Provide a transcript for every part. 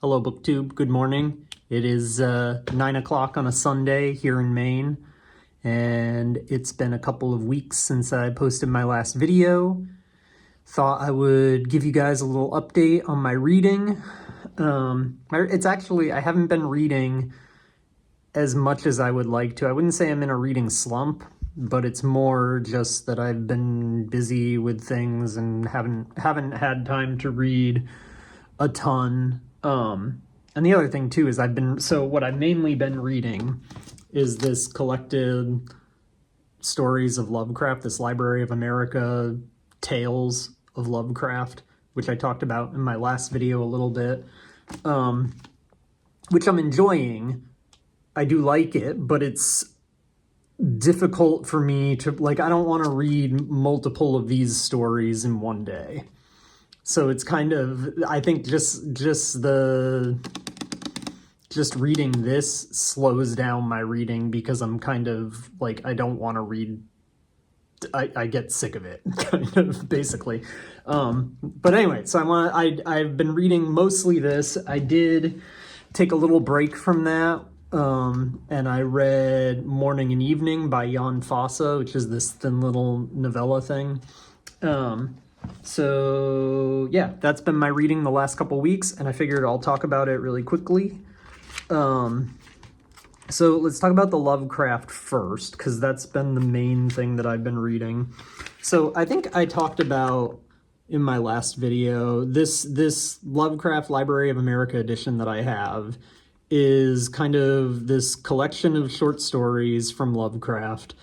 Hello, BookTube. Good morning. It is 9 o'clock on a Sunday here in Maine, and it's been a couple of weeks since I posted my last video. Thought I would give you guys a little update on my reading. It's actually, I haven't been reading as much as I would like to. I wouldn't say I'm in a reading slump, but it's more just that I've been busy with things and haven't had time to read a ton. And the other thing too is what I've mainly been reading is this collected stories of Lovecraft, this Library of America tales of Lovecraft, which I talked about in my last video a little bit, which I'm enjoying. I do like it, but it's difficult for me to, I don't want to read multiple of these stories in one day. So it's kind of, I think just reading this slows down my reading because I'm kind of I don't want to read. I get sick of it, kind of, basically. But anyway, so I've been reading mostly this. I did take a little break from that, and I read Morning and Evening by Fosse, which is this thin little novella thing. So yeah, that's been my reading the last couple weeks, and I figured I'll talk about it really quickly. So let's talk about the Lovecraft first, because that's been the main thing that I've been reading. So I think I talked about in my last video, this Lovecraft Library of America edition that I have is kind of this collection of short stories from Lovecraft.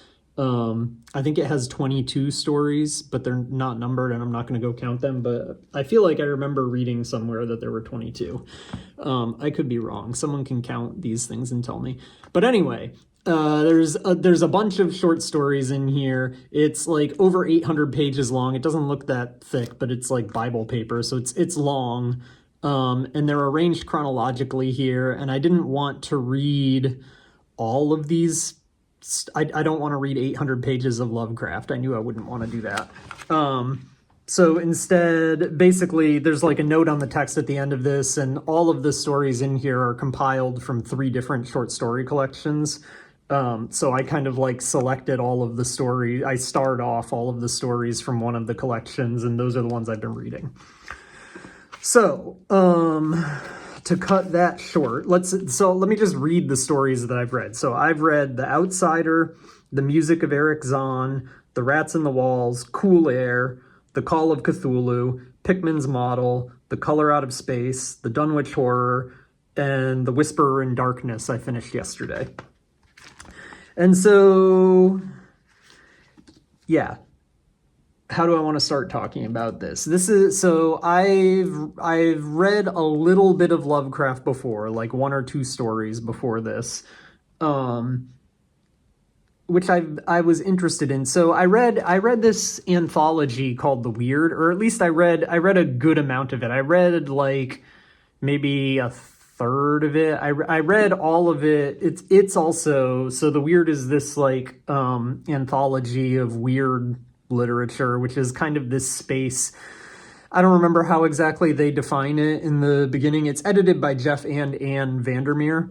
I think it has 22 stories, but they're not numbered, and I'm not going to go count them, but I feel like I remember reading somewhere that there were 22. I could be wrong. Someone can count these things and tell me. But anyway, there's a bunch of short stories in here. It's over 800 pages long. It doesn't look that thick, but it's like Bible paper, so it's long. And they're arranged chronologically here, and I didn't want to read all of these. I don't want to read 800 pages of Lovecraft. I knew I wouldn't want to do that. So instead, basically, there's a note on the text at the end of this, and all of the stories in here are compiled from 3 different short story collections. So I kind of selected all of the stories. I starred off all of the stories from one of the collections, and those are the ones I've been reading. So, to cut that short, let me just read the stories that I've read. So I've read The Outsider, The Music of Erich Zann, The Rats in the Walls, Cool Air, The Call of Cthulu, Pickman's Model, The Color Out of Space, The Dunwich Horror, and The Whisperer in Darkness I finished yesterday. And so, yeah. How do I want to start talking about this? So I've read a little bit of Lovecraft before, 1 or 2 stories before this, which I was interested in. So I read this anthology called The Weird, or at least I read a good amount of it. I read maybe a third of it. I read all of it. It's also, so The Weird is this anthology of weird literature, which is kind of this space. I don't remember how exactly they define it in the beginning. It's edited by Jeff and Ann Vandermeer.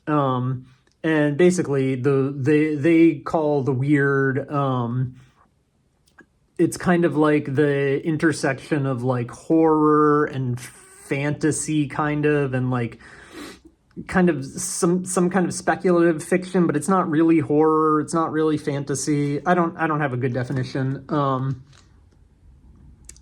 And basically they call The Weird, it's kind of the intersection of horror and fantasy kind of, and kind of some kind of speculative fiction, but it's not really horror, it's not really fantasy. I don't have a good definition.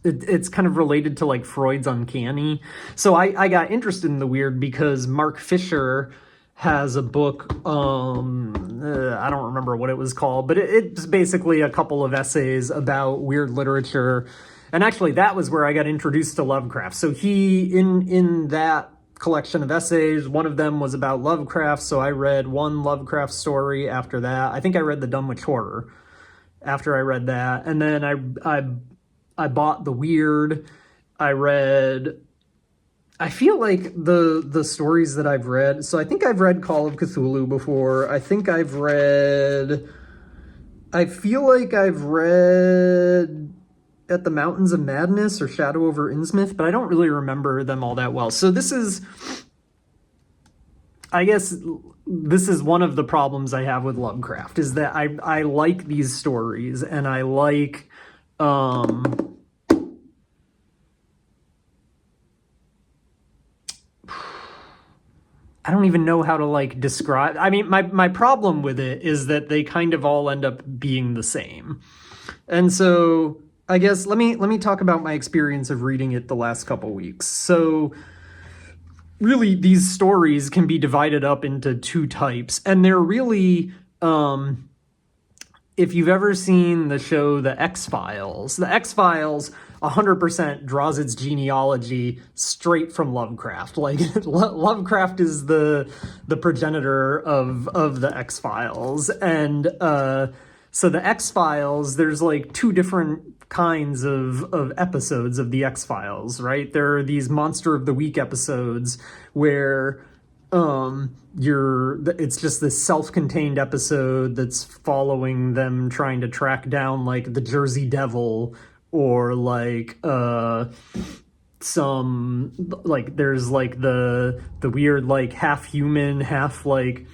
It's kind of related to Freud's Uncanny. So I got interested in The Weird because Mark Fisher has a book, I don't remember what it was called, but it's basically a couple of essays about weird literature. And actually that was where I got introduced to Lovecraft. So he, in that collection of essays, one of them was about Lovecraft, so I read one Lovecraft story after that. I think I read The Dunwich Horror after I read that, and then I bought The Weird. I feel like the stories that I've read, so I think I've read Call of Cthulhu before. I feel like I've read At the Mountains of Madness or Shadow over Innsmouth, but I don't really remember them all that well. So this is I guess this is one of the problems I have with Lovecraft, is that I like these stories, and I like I don't even know how to like describe. I mean, my problem with it is that they kind of all end up being the same. And so I guess let me talk about my experience of reading it the last couple weeks. So really, these stories can be divided up into two types, and they're really if you've ever seen the show The X-Files 100% draws its genealogy straight from Lovecraft. Like Lovecraft is the progenitor of the X-Files, and so the X-Files, there's like two different kinds of episodes of the X-Files, right? There are these Monster of the Week episodes where it's just this self-contained episode that's following them trying to track down like the Jersey Devil, or like some like there's like the weird like half human half like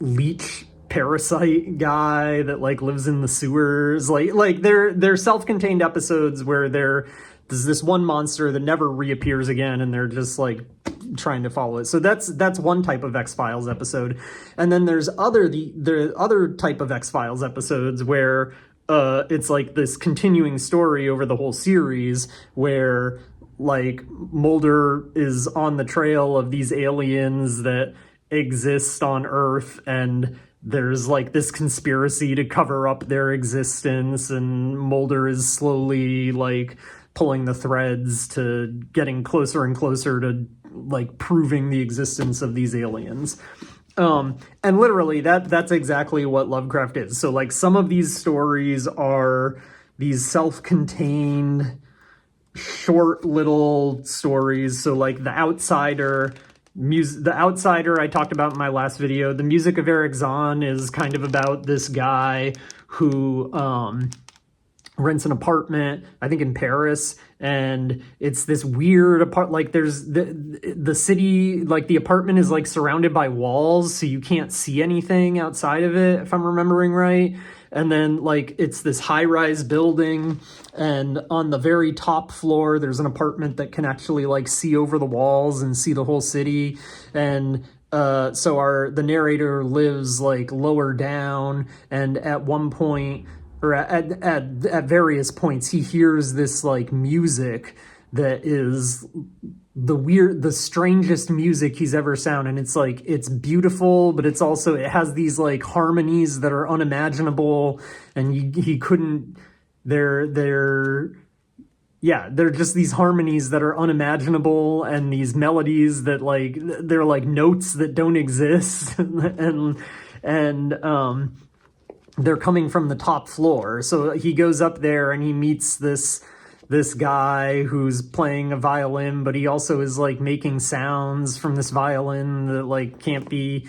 leech parasite guy that like lives in the sewers. Like they're self-contained episodes where there's this one monster that never reappears again, and they're just like trying to follow it. So that's one type of X-Files episode. And then there's the other type of X-Files episodes where it's like this continuing story over the whole series, where like Mulder is on the trail of these aliens that exist on Earth, and there's like this conspiracy to cover up their existence, and Mulder is slowly like pulling the threads to getting closer and closer to like proving the existence of these aliens. And literally that's exactly what Lovecraft is. So like some of these stories are these self-contained short little stories. So like The Outsider I talked about in my last video. The Music of Erich Zann is kind of about this guy who rents an apartment, I think in Paris, and it's this weird like there's the city, like the apartment is like surrounded by walls, so you can't see anything outside of it, if I'm remembering right. And then like it's this high-rise building, and on the very top floor there's an apartment that can actually like see over the walls and see the whole city. And so the narrator lives like lower down, and at one point, or at various points, he hears this like music that is the strangest music he's ever sound. And it's like, it's beautiful, but it has these like harmonies that are unimaginable, and he couldn't, they're just these harmonies that are unimaginable, and these melodies that like, they're like notes that don't exist. and they're coming from the top floor. So he goes up there and he meets this guy who's playing a violin, but he also is like making sounds from this violin that like can't be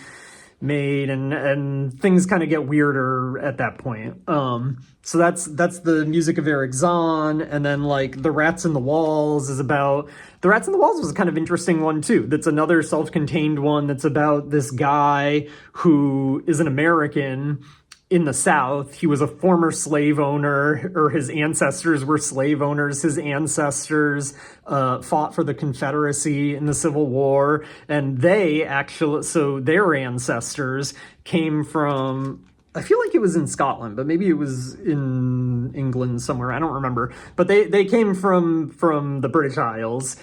made, and things kind of get weirder at that point. So that's the Music of Erich Zann. And then like The Rats in the Walls was a kind of interesting one too. That's another self-contained one that's about this guy who is an American in the South. He was a former slave owner, or his ancestors were slave owners. His ancestors fought for the Confederacy in the Civil War, and their ancestors came from, I feel like it was in Scotland, but maybe it was in England somewhere, I don't remember. But they came from the British Isles,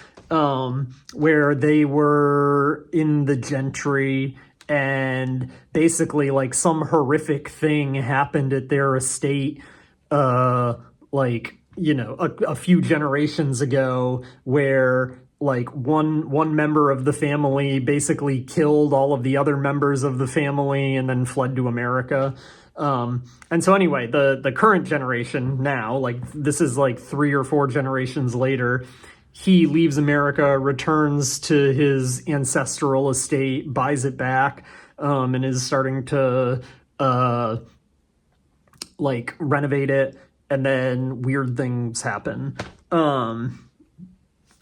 where they were in the gentry, and basically like some horrific thing happened at their estate like, you know, a few generations ago, where like one member of the family basically killed all of the other members of the family and then fled to America. And so anyway, the current generation now, like this is like 3 or 4 generations later, he leaves America, returns to his ancestral estate, buys it back, and is starting to like renovate it, and then weird things happen.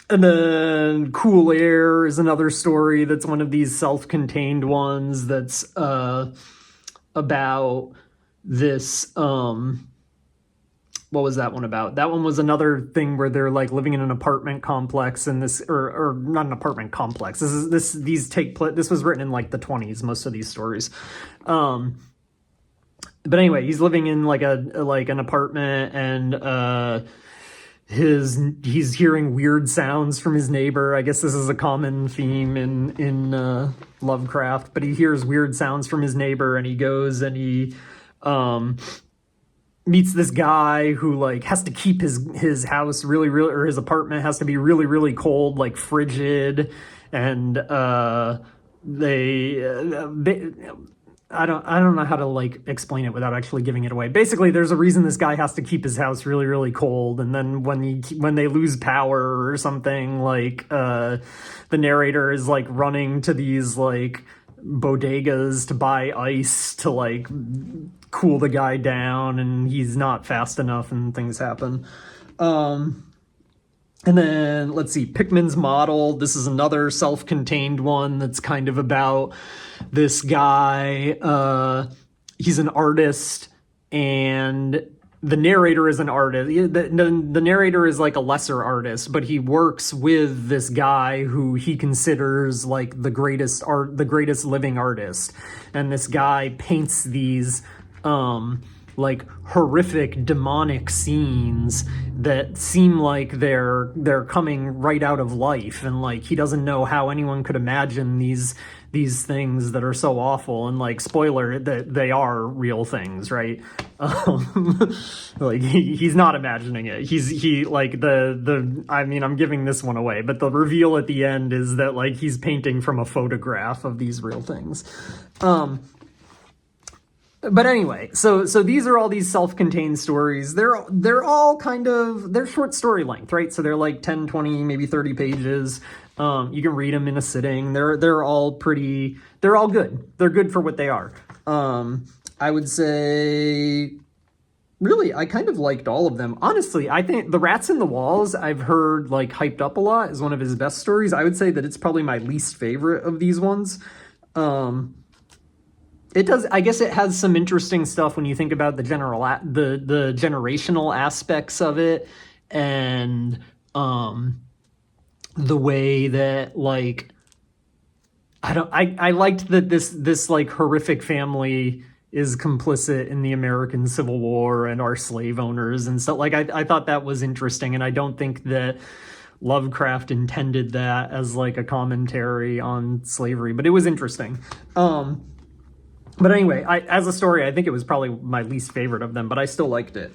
And then Cool Air is another story that's one of these self-contained ones that's about this what was that one about? That one was another thing where they're like living in an apartment complex, and this, or not an apartment complex. These take place. This was written in like the 20s. Most of these stories, but anyway, he's living in like an apartment, and he's hearing weird sounds from his neighbor. I guess this is a common theme in Lovecraft, but he hears weird sounds from his neighbor, and he goes and he meets this guy who like has to keep his house really, or his apartment has to be really, really cold, like frigid, and they I don't know how to like explain it without actually giving it away. Basically, there's a reason this guy has to keep his house really, really cold, and then when they lose power or something, like the narrator is like running to these like bodegas to buy ice to like cool the guy down, and he's not fast enough, and things happen. And then let's see, Pickman's Model. This is another self-contained one that's kind of about this guy. He's an artist, and the narrator is an artist. The narrator is like a lesser artist, but he works with this guy who he considers like the greatest living artist. And this guy paints these like horrific demonic scenes that seem like they're coming right out of life, and like he doesn't know how anyone could imagine these things that are so awful, and like spoiler that they are real things, right? Like he's not imagining it. He like I mean, I'm giving this one away, but the reveal at the end is that like he's painting from a photograph of these real things. But anyway, so these are all these self-contained stories. They're all kind of, they're short story length, right? So they're like 10, 20, maybe 30 pages. You can read them in a sitting. They're all pretty, they're all good. They're good for what they are. I would say, really, I kind of liked all of them. Honestly, I think The Rats in the Walls, I've heard like hyped up a lot, is one of his best stories. I would say that it's probably my least favorite of these ones. It does. I guess it has some interesting stuff when you think about the generational aspects of it, and the way that like I liked that this like horrific family is complicit in the American Civil War and our slave owners and stuff. Like I thought that was interesting, and I don't think that Lovecraft intended that as like a commentary on slavery, but it was interesting. But anyway, as a story, I think it was probably my least favorite of them, but I still liked it.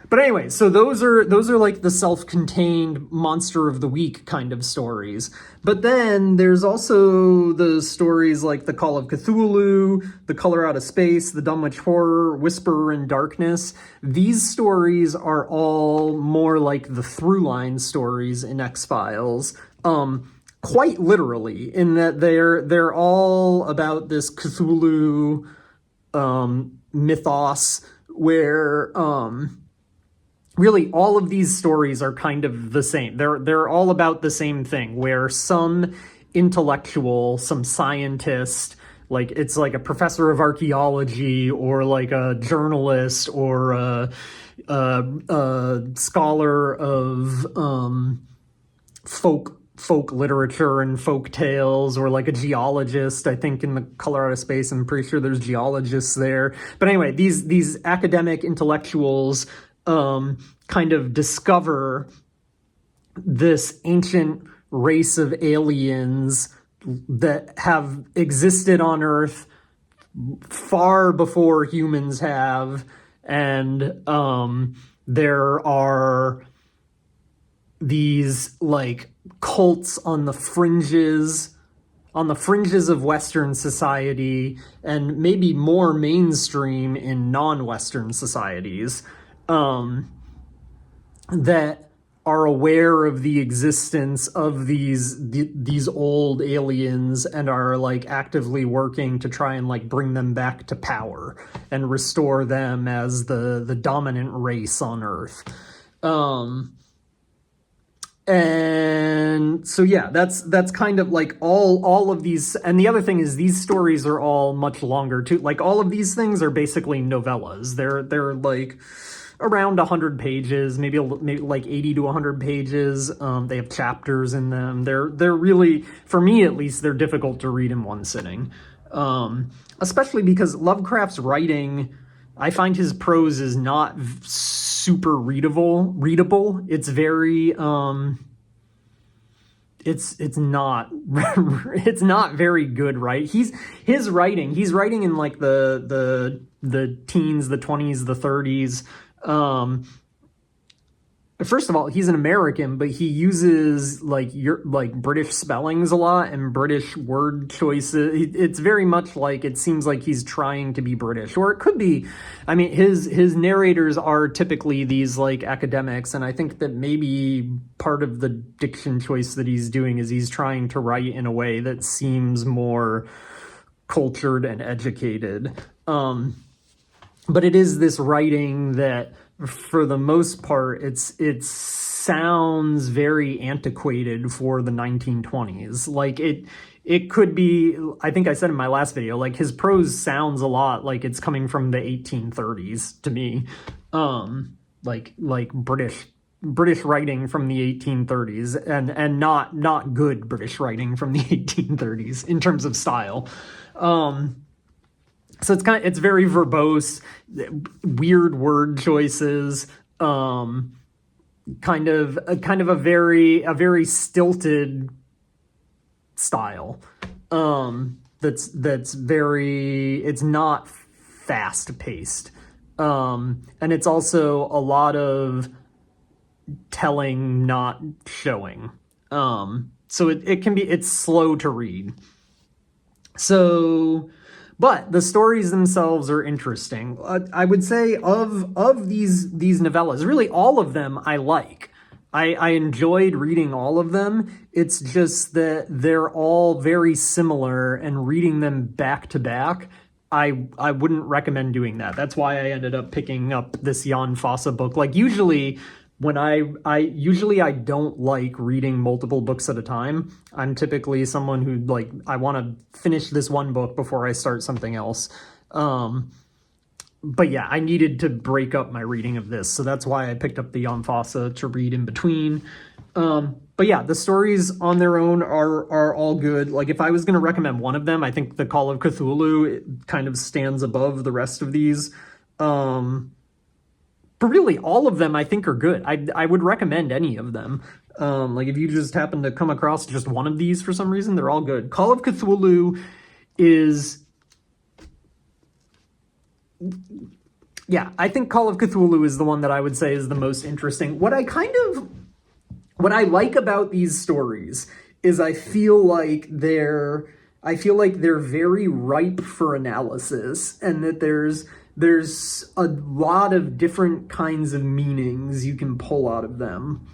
But anyway, so those are like the self-contained monster of the week kind of stories. But then there's also the stories like The Call of Cthulhu, The Color Out of Space, The Dunwich Horror, Whisperer in Darkness. These stories are all more like the through-line stories in X-Files. Quite literally, in that they're all about this Cthulhu mythos, where really all of these stories are kind of the same. They're all about the same thing, where some intellectual, some scientist, like it's like a professor of archaeology or like a journalist or a scholar of folk literature and folk tales, or like a geologist. I think in The Color Out of Space, I'm pretty sure there's geologists there. But anyway, these academic intellectuals kind of discover this ancient race of aliens that have existed on Earth far before humans have, and there are these like cults on the fringes of Western society, and maybe more mainstream in non-Western societies, that are aware of the existence of these old aliens and are like actively working to try and like bring them back to power and restore them as the dominant race on Earth. And so yeah, that's kind of like all of these. And the other thing is these stories are all much longer too. Like all of these things are basically novellas. They're like around 100 pages, maybe like 80 to 100 pages. They have chapters in them. They're really, for me at least, they're difficult to read in one sitting. Especially because Lovecraft's writing, I find his prose is not super readable. It's very it's not it's not very good, right? He's writing in like the teens, the 20s, the 30s. First of all, he's an American, but he uses like British spellings a lot and British word choices. It's very much like, it seems like he's trying to be British, or it could be. I mean, his narrators are typically these like academics, and I think that maybe part of the diction choice that he's doing is he's trying to write in a way that seems more cultured and educated. But it is this writing that, for the most part, it sounds very antiquated for the 1920s. Like it could be, I think I said in my last video, like his prose sounds a lot like it's coming from the 1830s to me. Like British writing from the 1830s, and not good British writing from the 1830s in terms of style. So it's very verbose, weird word choices, kind of a very stilted style. That's very, it's not fast paced. And it's also a lot of telling, not showing. So it's slow to read. So, but the stories themselves are interesting. I would say of these novellas, really all of them I like. I enjoyed reading all of them. It's just that they're all very similar, and reading them back to back, I wouldn't recommend doing that. That's why I ended up picking up this Jan Fosse book. Like usually when I don't like reading multiple books at a time. I'm typically someone who, like, I want to finish this one book before I start something else. But yeah, I needed to break up my reading of this, so that's why I picked up the Jan Fosse to read in between. But yeah, the stories on their own are all good. Like, if I was going to recommend one of them, I think the Call of Cthulhu, it kind of stands above the rest of these. But really, all of them I think are good. I would recommend any of them. Like, if you just happen to come across just one of these for some reason, they're all good. Call of Cthulhu is... Yeah, I think Call of Cthulhu is the one that I would say is the most interesting. What I like about these stories is I feel like they're very ripe for analysis, and that there's a lot of different kinds of meanings you can pull out of them.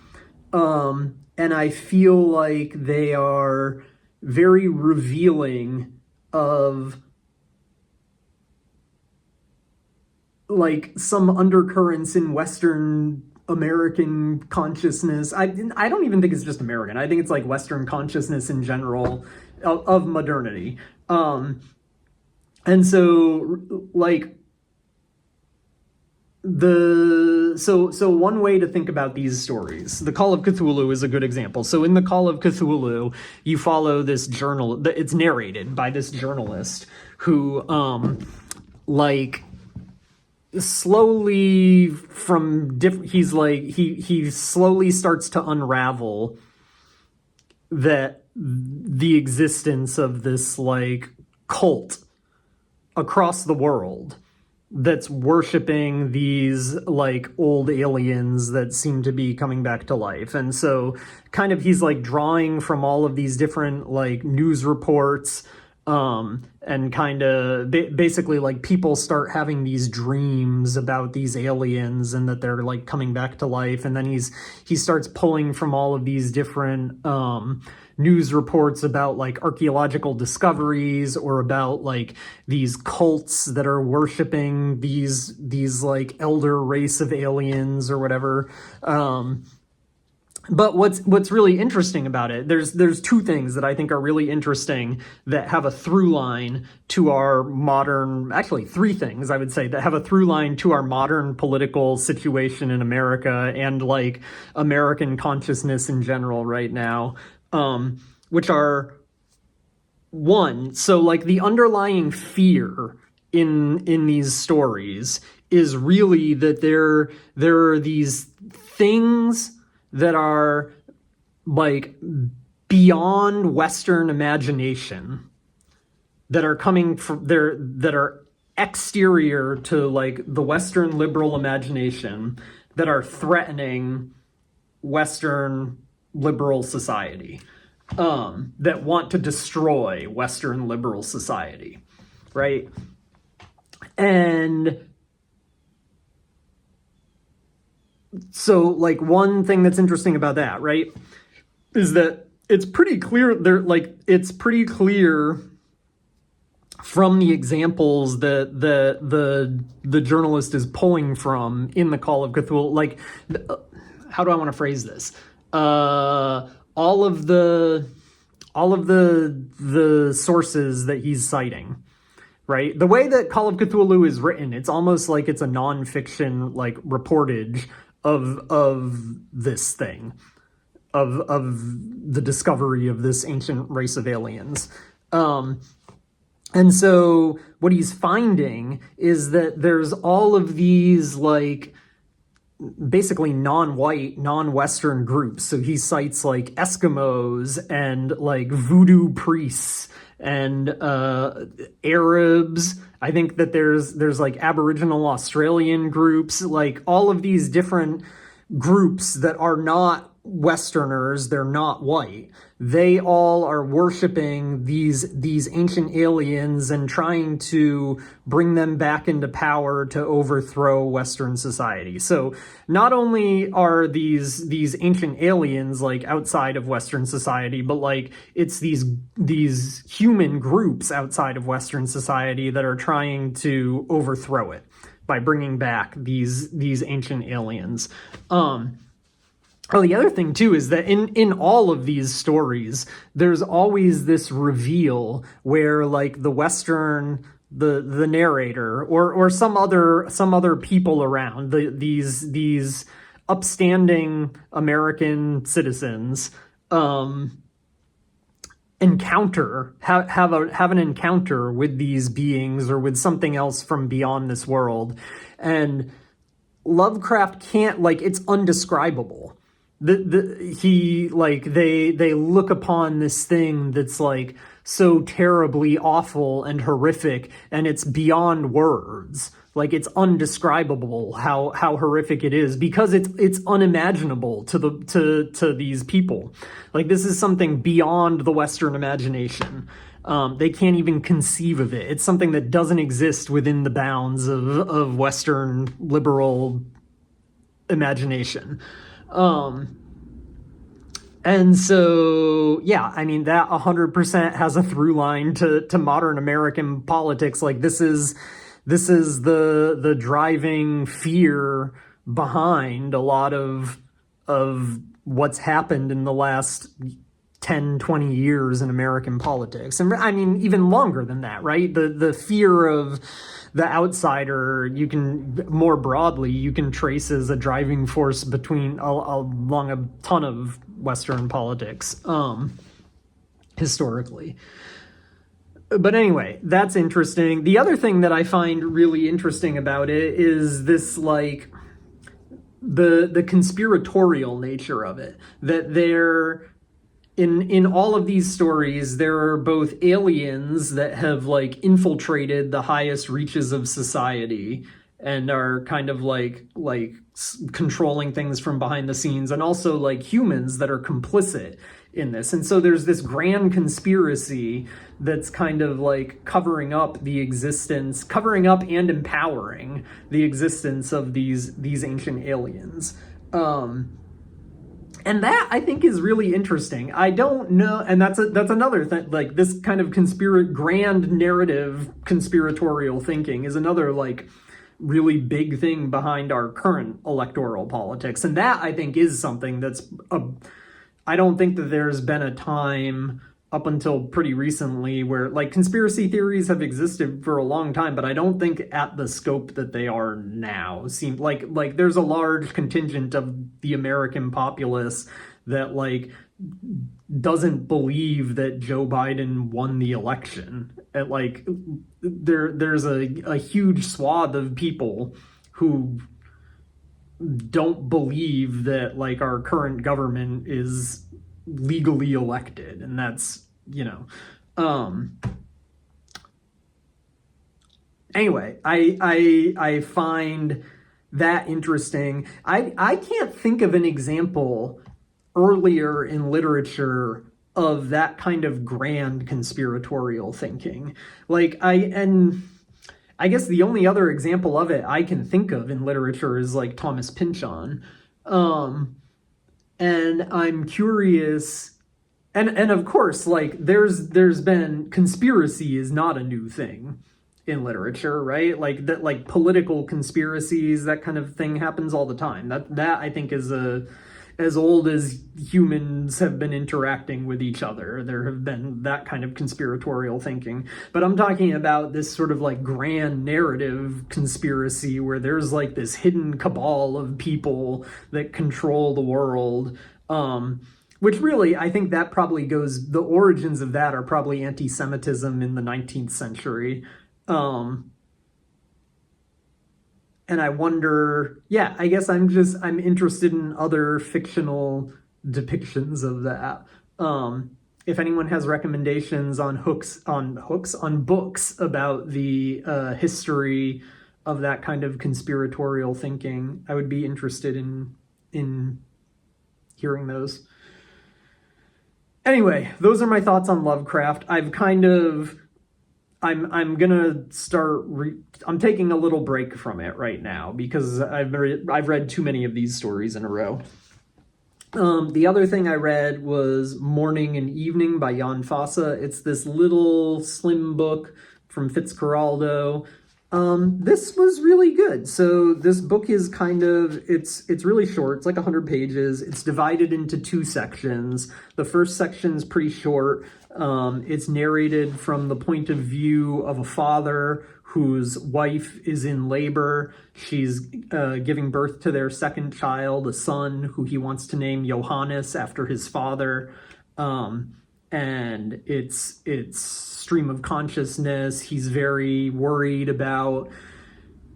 And I feel like they are very revealing of, like, some undercurrents in Western American consciousness. I don't even think it's just American. I think it's like Western consciousness in general of modernity. And so, like, so one way to think about these stories, the Call of Cthulhu is a good example. So in the Call of Cthulhu, you follow this journal. It's narrated by this journalist who, like, slowly he slowly starts to unravel that the existence of this, like, cult across the world that's worshiping these, like, old aliens that seem to be coming back to life. And so kind of he's, like, drawing from all of these different, like, news reports, and kind of basically, like, people start having these dreams about these aliens and that they're, like, coming back to life. And then he starts pulling from all of these different news reports about, like, archaeological discoveries, or about, like, these cults that are worshiping these like elder race of aliens or whatever. But what's really interesting about it, there's two things that I think are really interesting that have a through line to our modern, actually three things I would say that have a through line to our modern political situation in America and like American consciousness in general right now, which are one, so like the underlying fear in these stories is really that there are these things that are like beyond Western imagination that are coming from there, that are exterior to like the Western liberal imagination, that are threatening Western liberal society, that want to destroy Western liberal society, right? And so, like, one thing that's interesting about that, right, is that it's pretty clear it's pretty clear from the examples that the journalist is pulling from in the Call of Cthulhu. Like, how do I want to phrase this? All of the sources that he's citing, right? The way that Call of Cthulhu is written, it's almost like it's a nonfiction like reportage of this thing, of the discovery of this ancient race of aliens. And so what he's finding is that there's all of these like basically non-white, non-Western groups. So he cites like Eskimos and like voodoo priests and Arabs. I think that there's like Aboriginal Australian groups, like all of these different groups that are not Westerners, they're not white. They all are worshiping these ancient aliens and trying to bring them back into power to overthrow Western society. So not only are these ancient aliens like outside of Western society, but like it's these human groups outside of Western society that are trying to overthrow it by bringing back these ancient aliens. Oh, the other thing too is that in all of these stories, there's always this reveal where like the Western, the narrator or some other people around, these upstanding American citizens encounter have an encounter with these beings or with something else from beyond this world. And Lovecraft can't, like, it's undescribable. They look upon this thing that's like so terribly awful and horrific, and it's beyond words. Like, it's undescribable how horrific it is, because it's unimaginable to these people. Like, this is something beyond the Western imagination. They can't even conceive of it. It's something that doesn't exist within the bounds of Western liberal imagination. And so, yeah, I mean, that 100% has a through line to modern American politics. Like, this is the driving fear behind a lot of what's happened in the last 10, 20 years in American politics. And I mean, even longer than that, right? The fear of the outsider, you can, more broadly, you can trace as a driving force along a ton of Western politics, historically. But anyway, that's interesting. The other thing that I find really interesting about it is this, like, the conspiratorial nature of it. That in all of these stories, there are both aliens that have, like, infiltrated the highest reaches of society and are kind of like controlling things from behind the scenes, and also like humans that are complicit in this. And so there's this grand conspiracy that's kind of like covering up and empowering the existence of these ancient aliens. And that, I think, is really interesting. I don't know, and that's another thing, like, this kind of grand narrative conspiratorial thinking is another, like, really big thing behind our current electoral politics. And that, I think, is something I don't think that there's been a time up until pretty recently where, like, conspiracy theories have existed for a long time, but I don't think at the scope that they are now. Seem like there's a large contingent of the American populace that, like, doesn't believe that Joe Biden won the election. Like, there's a huge swath of people who don't believe that, like, our current government is legally elected, and that's, anyway, I find that interesting. I can't think of an example earlier in literature of that kind of grand conspiratorial thinking. I guess the only other example of it I can think of in literature is, like, Thomas Pynchon. And I'm curious, and of course, like, there's been, conspiracy is not a new thing in literature, right? Like, that, like, political conspiracies, that kind of thing happens all the time. That I think is as old as humans have been interacting with each other. There have been that kind of conspiratorial thinking. But I'm talking about this sort of, like, grand narrative conspiracy where there's, like, this hidden cabal of people that control the world. Which really, I think that probably the origins of that are probably anti-Semitism in the 19th century. And I wonder, yeah, I guess I'm interested in other fictional depictions of that. If anyone has recommendations on books about the history of that kind of conspiratorial thinking, I would be interested in hearing those. Anyway, those are my thoughts on Lovecraft. I'm gonna start. I'm taking a little break from it right now because I've read too many of these stories in a row. The other thing I read was Morning and Evening by Jan Fosse. It's this little slim book from Fitzcarraldo. This was really good. So this book is it's really short. It's like 100 pages. It's divided into two sections. The first section is pretty short. It's narrated from the point of view of a father whose wife is in labor. She's giving birth to their second child, a son who he wants to name Johannes after his father. And it's stream of consciousness. He's very worried about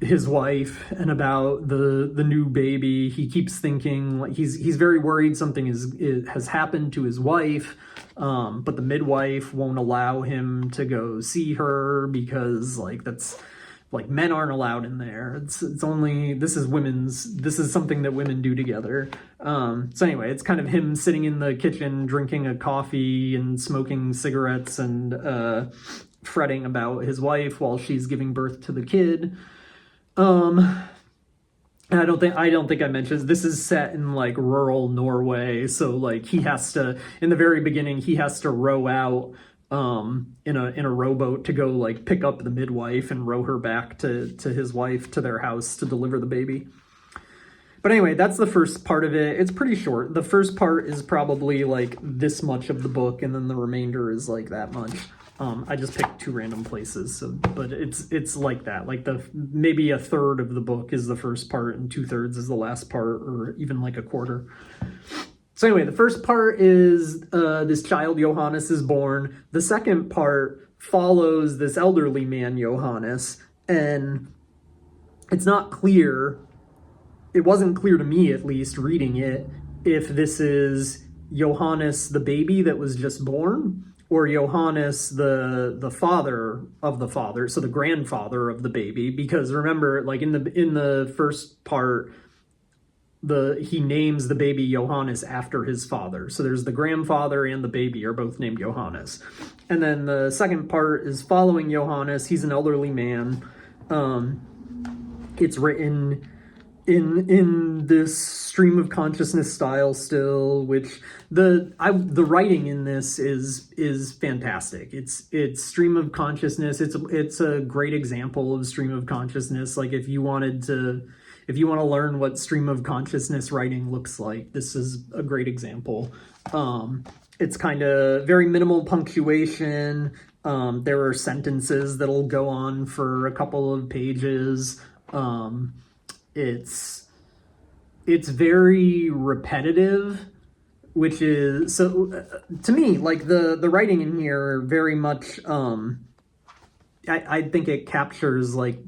his wife and about the new baby. He keeps thinking, like, he's very worried something has happened to his wife, but the midwife won't allow him to go see her because, like, that's, like, men aren't allowed in there. It's only, this is something that women do together. So anyway, it's kind of him sitting in the kitchen drinking a coffee and smoking cigarettes and fretting about his wife while she's giving birth to the kid. And I don't think I mentioned this is set in, like, rural Norway, so, like, he has to, in the very beginning, he has to row out in a rowboat to go, like, pick up the midwife and row her back to his wife to their house to deliver the baby. But anyway, that's the first part of it. It's pretty short. The first part is probably, like, this much of the book, and then the remainder is, like, that much. I just picked two random places, but it's like that. Like, maybe a third of the book is the first part and 2/3 is the last part, or even like a quarter. So anyway, the first part is this child Johannes is born. The second part follows this elderly man Johannes, and it's not clear. It wasn't clear to me, at least, reading it, if this is Johannes the baby that was just born, or Johannes the father of the father, so the grandfather of the baby. Because remember, like, in the first part, he names the baby Johannes after his father. So there's the grandfather and the baby are both named Johannes. And then the second part is following Johannes. He's an elderly man. It's written in this stream of consciousness style still, which the writing in this is fantastic. It's stream of consciousness. It's a great example of stream of consciousness. Like if you want to learn what stream of consciousness writing looks like, this is a great example. It's kind of very minimal punctuation. There are sentences that'll go on for a couple of pages. It's very repetitive, which is, so to me, like the writing in here very much, I think it captures like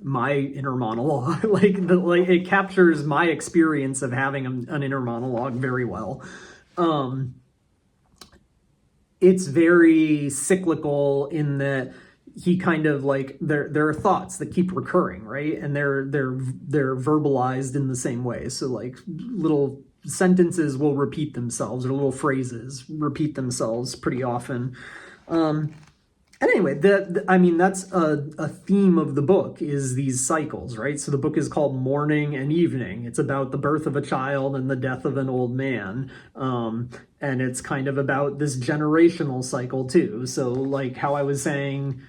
my inner monologue, like it captures my experience of having an inner monologue very well. It's very cyclical in that he kind of like, there are thoughts that keep recurring, right? And they're verbalized in the same way. So like little sentences will repeat themselves, or little phrases repeat themselves pretty often. And anyway, I mean, that's a theme of the book, is these cycles, right? So the book is called Morning and Evening. It's about the birth of a child and the death of an old man. And it's kind of about this generational cycle too. So like how I was saying,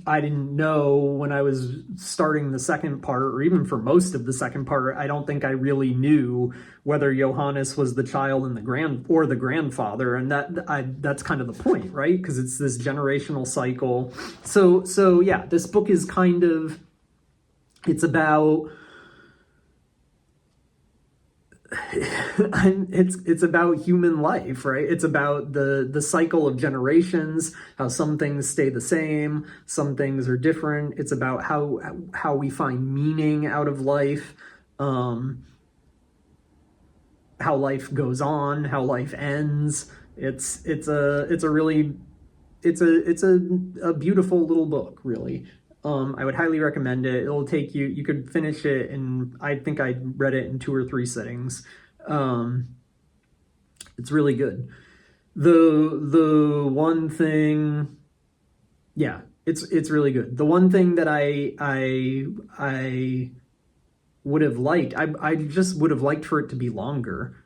I didn't know when I was starting the second part, or even for most of the second part, I don't think I really knew whether Johannes was the child and the grandfather, and that's kind of the point, right? Because it's this generational cycle. So yeah, this book is kind of, it's about it's about human life, right? It's about the cycle of generations, how some things stay the same, some things are different. It's about how we find meaning out of life, how life goes on, how life ends. It's a beautiful little book, really. I would highly recommend it. It'll take you, you could finish it in, I think I read it in 2 or 3 sittings. It's really good. The one thing, yeah, it's really good. The one thing that I would have liked, I just would have liked for it to be longer.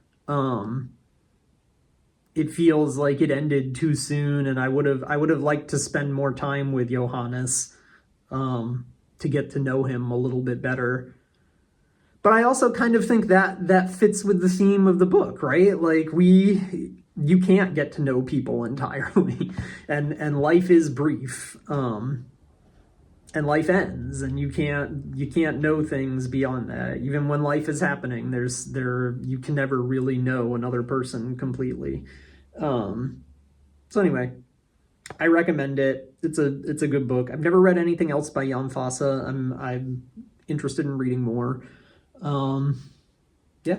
It feels like it ended too soon, and I would have liked to spend more time with Johannes, to get to know him a little bit better. But I also kind of think that fits with the theme of the book, right? Like you can't get to know people entirely, and life is brief, and life ends, and you can't know things beyond that. Even when life is happening, you can never really know another person completely. So anyway, I recommend it. It's a good book. I've never read anything else by Jan Fosse. I'm interested in reading more. Yeah.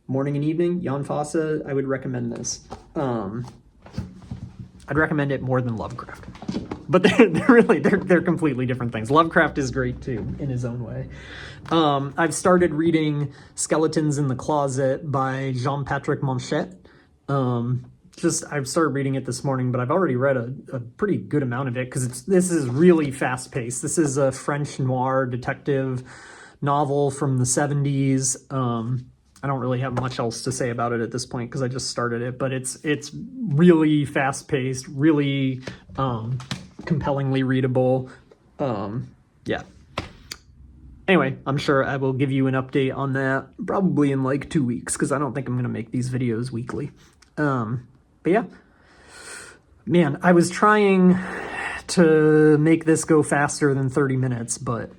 Morning and Evening, Jan Fosse. I would recommend this. I'd recommend it more than Lovecraft. But they're completely different things. Lovecraft is great too, in his own way. I've started reading Skeletons in the Closet by Jean-Patrick Monchet. I've started reading it this morning, but I've already read a pretty good amount of it, because this is really fast paced. This is a French noir detective novel from the 70s. I don't really have much else to say about it at this point, because I just started it, but it's really fast paced, really compellingly readable. Yeah. Anyway, I'm sure I will give you an update on that probably in like 2 weeks, because I don't think I'm going to make these videos weekly. But yeah, man, I was trying to make this go faster than 30 minutes, but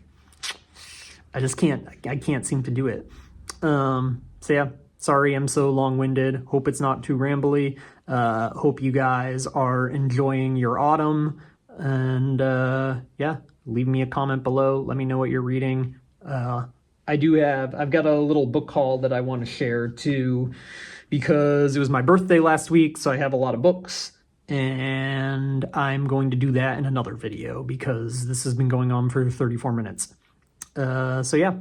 I just can't seem to do it. So yeah, sorry I'm so long-winded. Hope it's not too rambly. Hope you guys are enjoying your autumn, and yeah, leave me a comment below. Let me know what you're reading. I've got a little book haul that I want to share too, because it was my birthday last week, so I have a lot of books, and I'm going to do that in another video, because this has been going on for 34 minutes. So yeah,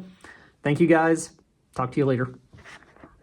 thank you guys. Talk to you later.